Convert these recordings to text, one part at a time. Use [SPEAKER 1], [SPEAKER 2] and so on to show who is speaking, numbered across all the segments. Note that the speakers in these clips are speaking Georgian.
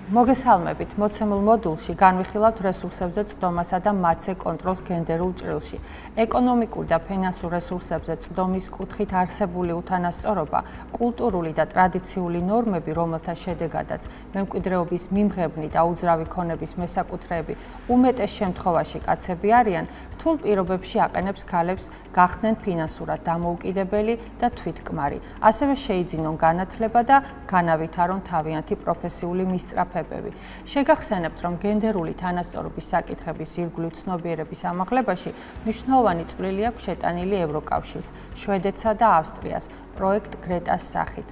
[SPEAKER 1] მოგესალმებით, მოცემულ მოდულში განვიხილავთ რესურსებზე წვდომასა და მათზე კონტროლს გენდერულ ჭრილში. ეკონომიკურ და ფინანსურ რესურსებზე წვდომის კუთხით არსებული უთანასწორობა, კულტურული და ტრადიციული ნორმები, რომელთა შედეგადაც მემკვიდრეობის მიმღებნი და უძრავი ქონების მესაკუთრეები უმეტეს შემთხვევაში კაცები არიან, რთულ პირობებში აყენებს ქალებს გახდნენ ფინანსურად დამოუკიდებელი და თვითკმარი. ასევე შეიძინონ განათლება და განავითარონ თავიანთი პროფესიული მისწრაფებები. შეგახსენებთ, რომ გენდერული თანასწორობის საკითხების ირგვლივ ცნობიერების ამაღლებაში მნიშვნელოვანი წვლილი აქვს შეტანილი ევროკავშირს, შვედეთსა და ავსტრიას პროექტ გრეტას სახით.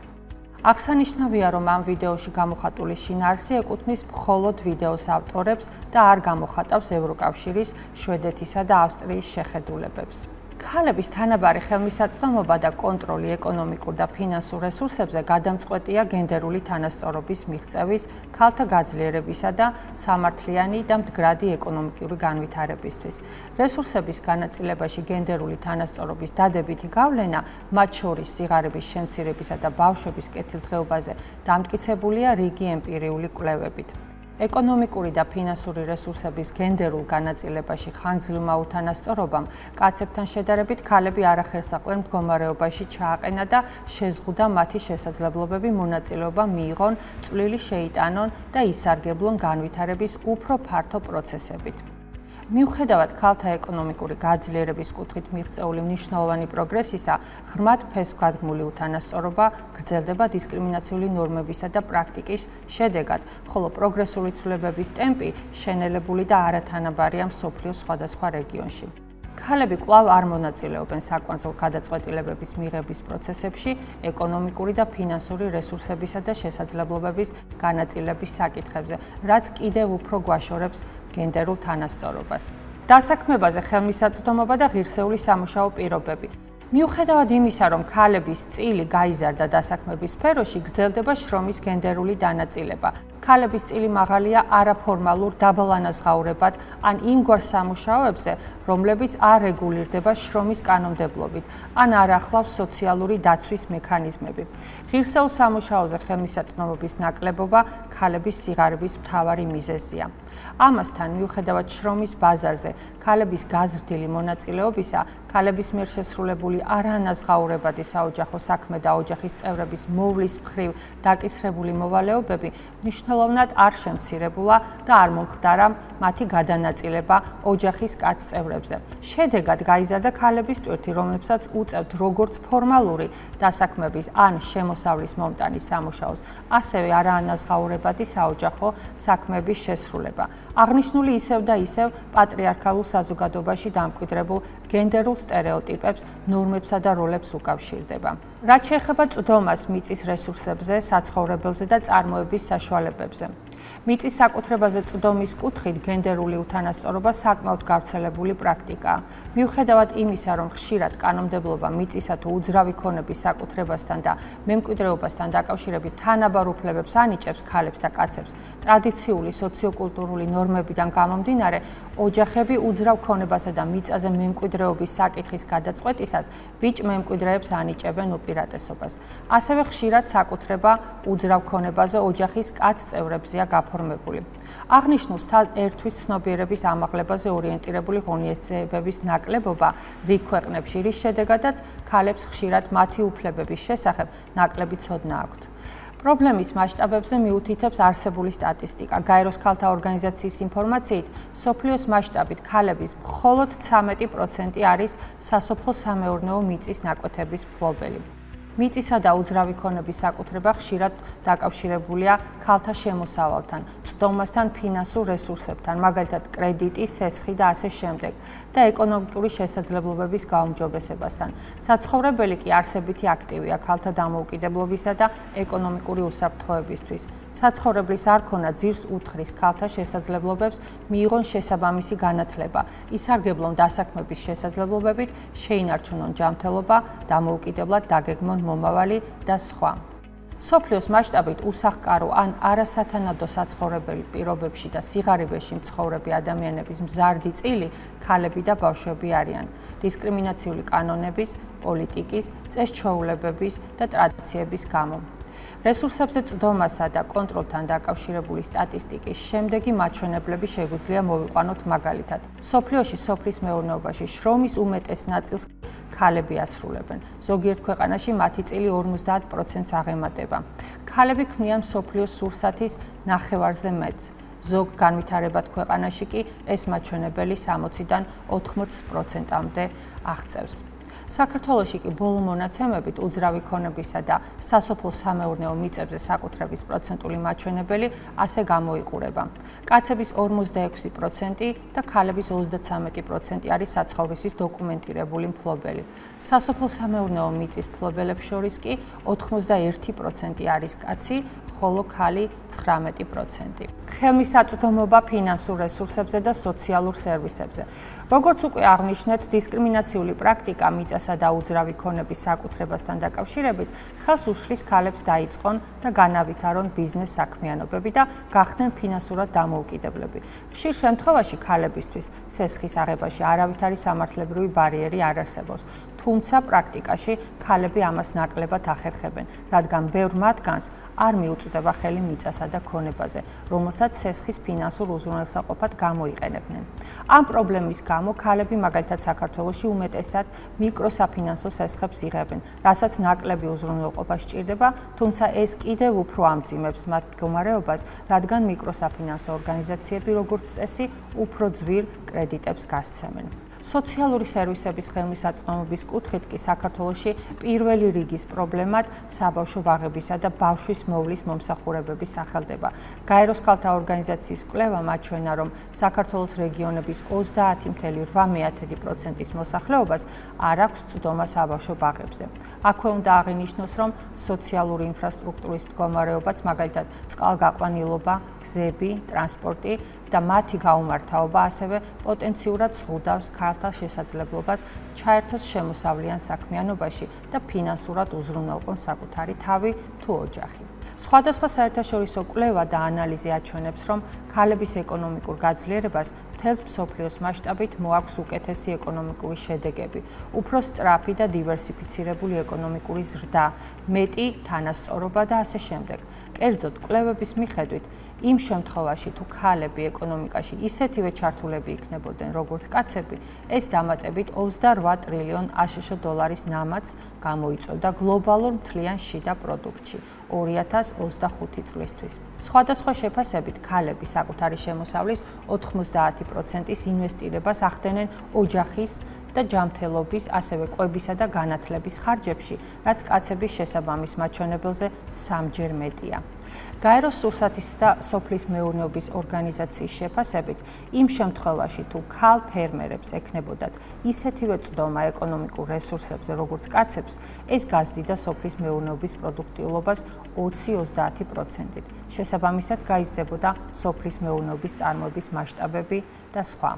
[SPEAKER 1] აღსანიშნავია, რომ ამ ვიდეოში გამოხატული შინაარსი ეკუთვნის მხოლოდ ვიდეოს ავტორებს და არ გამოხატავს ევროკავშირის, შვედეთისა და ავსტრიის შეხედულებებს. ქალების თანაბარი ხელმისაწვდომობა და კონტროლი ეკონომიკურ და ფინანსურ რესურსებზე გადამწყვეტია გენდერული თანასწორობის მიღწევის, ქალთა გაძლიერებისა და სამართლიანი და მდგრადი ეკონომიკური განვითარებისთვის. რესურსების განაწილებაში გენდერული თანასწორობის დადებითი გავლენა, მათ შორის სიღარიბის შემცირებისა და ბავშვების კეთილდღეობაზე დამტკიცებულია რიგი ემპირიული კვლევებით. ეკონომიკური და ფინანსური რესურსების გენდერულ განაწილებაში ხანგრძლივმა უთანასწორობამ კაცებთან შედარებით ქალები არახერსაყრელ მდგომარეობაში ჩააყენა და შეზღუდა მათი შესაძლებლობები მონაწილეობა მიიღონ, წვლილი შეიტანონ და ისარგებლონ განვითარების უფრო ფართო პროცესებით. მიუხედავად ქალთა ეკონომიკური გაძლიერების კუთხით მიღწეული მნიშვნელოვანი პროგრესისა, ღრმად ფესვგადგმული უთანასწორობა გრძელდება დისკრიმინაციული ნორმებისა და პრაქტიკის შედეგად, ხოლო პროგრესული ცვლილებების ტემპი შენელებული და არათანაბარია მსოფლიოს სხვადასხვა რეგიონში. ქალები კვლავ არ მონაწილეობენ საკვანძო გადაწყვეტილებების მიღების პროცესებში, ეკონომიკური და ფინანსური რესურსებისა და შესაძლებლობების განაწილების საკითხებზე, რაც კიდევ უფრო გვაშორებს გენდერულ თანასწორობას. დასაქმებაზე ხელმისაწვდომობა და ღირსეული სამუშაო პირობები. მიუხედავად იმისა, რომ ქალების წილი გაიზარდა დასაქმების სფეროში, გრძელდება შრომის გენდერული დანაწილება. ქალების წილი მაღალია არაფორმალურ დაბალანაზღაურებად ან იმგვარ სამუშაოებზე, რომლებიც არ რეგულირდება შრომის კანონმდებლობით, ან არ ახლავს სოციალური დაცვის მექანიზმები. ღირსეულ სამუშაოზე ხელმისაწვდომობის ნაკლებობა ქალების სიღარიბის მთავარი მიზეზია. ამასთან, მიუხედავად შრომის ბაზარზე ქალების გაზრდილი მონაწილეობისა, ქალების მიერ შესრულებული არაანაზღაურებადი საოჯახო საქმე და ოჯახის წევრების მოვლის მხრივ დაკისრებული მოვალეობები მნიშვნელოვნად არ შემცირებულა და არ მომხდარა მათი გადანაწილება ოჯახის კაც წევრებზე. შედეგად გაიზარდა ქალების ტვირთი, რომლებსაც უწევთ როგორც ფორმალური დასაქმების ან შემოსავლის მომტანის სამუშაოს, ასევე არაანაზღაურებადი საოჯახო საქმეების შესრულება. აღნიშნული ისევ და ისევ პატრიარქალურ საზოგადოებაში დამკვიდრებულ გენდერულ სტერეოტიპებს, ნორმებსა და როლებს უკავშირდება. რაც შეეხება წვდომას მიწის რესურსებზე, საცხოვრებელზე და წარმოების საშუალებებზე. მიწის საკუთრებაზე წვდომის კუთხით გენდერული უთანასწორობა საკმაოდ გავრცელებული პრაქტიკაა. მიუხედავად იმისა, რომ ხშირად კანონმდებლობა მიწისა თუ უძრავი ქონების საკუთრებასთან და მემკვიდრეობასთან დაკავშირებით თანაბარ უფლებებს ანიჭებს ქალებს და კაცებს, ტრადიციული სოციოკულტურული ნორმებიდან გამომდინარე, ოჯახები უძრავ ქონებასა და მიწაზე მემკვიდრეობის საკითხის გადაწყვეტისას ბიჭ-მემკვიდრეებს ანიჭებენ უპირატესობას. ასევე ხშირად საკუთრება უძრავ ქონებაზე ოჯახის კაც წევრებზეა გაფორმებული. აღნიშნულს ერთვის ცნობიერების ამაღლებაზე ორიენტირებული ღონისძიებების ნაკლებობა რიგ ქვეყნებში, რის შედეგადაც ქალებს ხშირად მათი უფლებების შესახებ ნაკლები ცოდნა აქვთ. პრობლემის მასშტაბებზე მიუთითებს არსებული სტატისტიკა. გაეროს ქალთა ორგანიზაციის ინფორმაციით, მსოფლიოს მასშტაბით ქალების მხოლოდ 13% არის სასოფლო-სამეურნეო მიწის ნაკვეთების მფლობელი. მიწისა და უძრავი ქონების საკუთრება ხშირად დაკავშირებულია ქალთა შემოსავალთან, წვდომასთან, ფინანსურ რესურსებთან, მაგალითად კრედიტი, სესხი და ასე შემდეგ, და ეკონომიკური შესაძლებლობების გაუმჯობესებასთან. საცხოვრებელი კი არსებითი აქტივია ქალთა დამოუკიდებლობისა და ეკონომიკური უსაფრთხოებისთვის. საცხოვრებლის არქონა ძირს უთხრის ქალთა შესაძლებლობებს მიიღონ შესაბამისი განათლება, ისარგებლონ დასაქმების შესაძლებლობებით, შეინარჩუნონ ჯანმრთელობა, დამოუკიდებლად დაგეგმონ მომავალი და სხვა. მსოფლიოს მასშტაბით უსახლკარო ან არასათანადო საცხოვრებელი პირობებში და სიღარიბეში მცხოვრები ადამიანების მზარდი წილი ქალები და ბავშვები არიან. დისკრიმინაციული კანონების, პოლიტიკის, წეს-ჩვეულებების და ტრადიციების გამო. რესურსებზე წვდომასა და კონტროლთან დაკავშირებული სტატისტიკის შემდეგი მაჩვენებლები შეგვიძლია მოვიყვანოთ მაგალითად. მსოფლიოში სოფლის მეურნეობაში შრომის უმეტეს ნაწილს ქალები ასრულებენ. ზოგიერთ ქვეყანაში მათი წილი 50%-ს აღემატება. ქალები ქმნიან მსოფლიოს სურსათის ნახევარზე მეტს. ზოგ განვითარებად ქვეყანაში კი ეს მაჩვენებელი 60-დან 80%-მდე აღწევს. საქართველოში კი ბოლო მონაცემებით უძრავი ქონებისა და სასოფლო სამეურნეო მიწებზე საკუთრების პროცენტული მაჩვენებელი ასე გამოიყურება. კაცების 46% და ქალების 33% არის საცხოვრისის დოკუმენტირებული მფლობელი. სასოფლო სამეურნეო მიწის მფლობელებს შორის კი 81% არის კაცი, ხოლო ქალი 19%. ხელმისაწვდომობა ფინანსურ რესურსებზე და სოციალურ სერვისებზე. როგორც უკვე აღნიშნეთ, დისკრიმინაციული პრაქტიკა მიწასა და უძრავი ქონების საკუთრებასთან დაკავშირებით ხელს უშლის ქალებს დაიწყონ და განავითარონ ბიზნეს საქმიანობები და გახდნენ ფინანსურად დამოუკიდებლები. ხშირ შემთხვევაში ქალებისთვის სესხის აღებაში არავითარი სამართლებრივი ბარიერი არ არსებობს, თუმცა პრაქტიკაში ქალები ამას ნაკლებად ახერხებენ, რადგან ბევრ მათგანს არ მიუწვდება ხელი მიწასა და ქონებაზე, რომელსაც სესხის ფინანსურ უზრუნველსაყოფად გამოიყენებდნენ. ამ პრობლემის გამო ქალები მაგალითად საქართველოში უმეტესად მიკროსაფინანსო სესხებს იღებენ, რასაც ნაკლები უზრუნველყოფა სჭირდება, თუმცა ეს კიდევ უფრო ამძიმებს მათ მდგომარეობას, რადგან მიკროსაფინანსო ორგანიზაციები როგორც წესი უფრო ძვირ კრედიტებს გასცემენ. სოციალური სერვისების ხელმისაწვდომობის კუთხით კი საქართველოში პირველი რიგის პრობლემად საბავშვო ბაღებისა და ბავშვის მოვლის მომსახურებების სახელდება. გაეროს ქალთა ორგანიზაციის კვლევამ აჩვენა, რომ საქართველოს რეგიონების 30.8%-ის მოსახლეობას არ აქვს წვდომა საბავშვო ბაღებზე. აქვე უნდა აღინიშნოს, რომ სოციალური ინფრასტრუქტურის მდგომარეობაც, მაგალითად წყალგაყვანილობა, გზები, ტრანსპორტი და მათი გაუმართავობა ასევე პოტენციურად ზღუდავს ქალთა შესაძლებლობას ჩაერთოს შემოსავლიან საქმიანობაში და ფინანსურად უზრუნველყონ საკუთარი თავი თუ ოჯახი. სხვადასხვა საერთაშორისო კვლევა და ანალიზი აჩვენებს, რომ ქალების ეკონომიკურ გაძლიერებას მთელს მსოფლიოს მასშტაბით მოაქვს უკეთესი ეკონომიკური შედეგები, უფრო სწრაფი და დივერსიფიცირებული ეკონომიკური ზრდა, მეტი თანასწორობა და ასე შემდეგ. კერძოდ, კვლევების მიხედვით, იმ შემთხვევაში, თუ ქალები ეკონომიკაში ისეთივე ჩართულები იქნებოდნენ, როგორც კაცები, ეს დამატებით 28 ტრილიონ აშშ დოლარის ნამატს გამოიწვევდა გლობალურ მთლიან შიდა პროდუქტში 2025 წლისთვის. სხვადასხვა შეფასებით, ქალები საკუთარი შემოსავლის 90%-ის ინვესტირებას ახდენენ ოჯახის და ჯანმრთელობის, ასევე კვებისა და განათლების ხარჯებში, რაც კაცების შესაბამის მაჩვენებელზე 3-ჯერ მეტია. გაეროს სურსათის და სოფლის მეურნეობის ორგანიზაციის შეფასებით, იმ შემთხვევაში, თუ ქალ ფერმერებს ექნებოდათ ისეთივე წვდომა ეკონომიკურ რესურსებზე, როგორც კაცებს, ეს გაზრდიდა სოფლის მეურნეობის პროდუქტიულობას 20-30%-ით. შესაბამისად, გაიზრდებოდა სოფლის მეურნეობის წარმოების მასშტაბები და სხვა.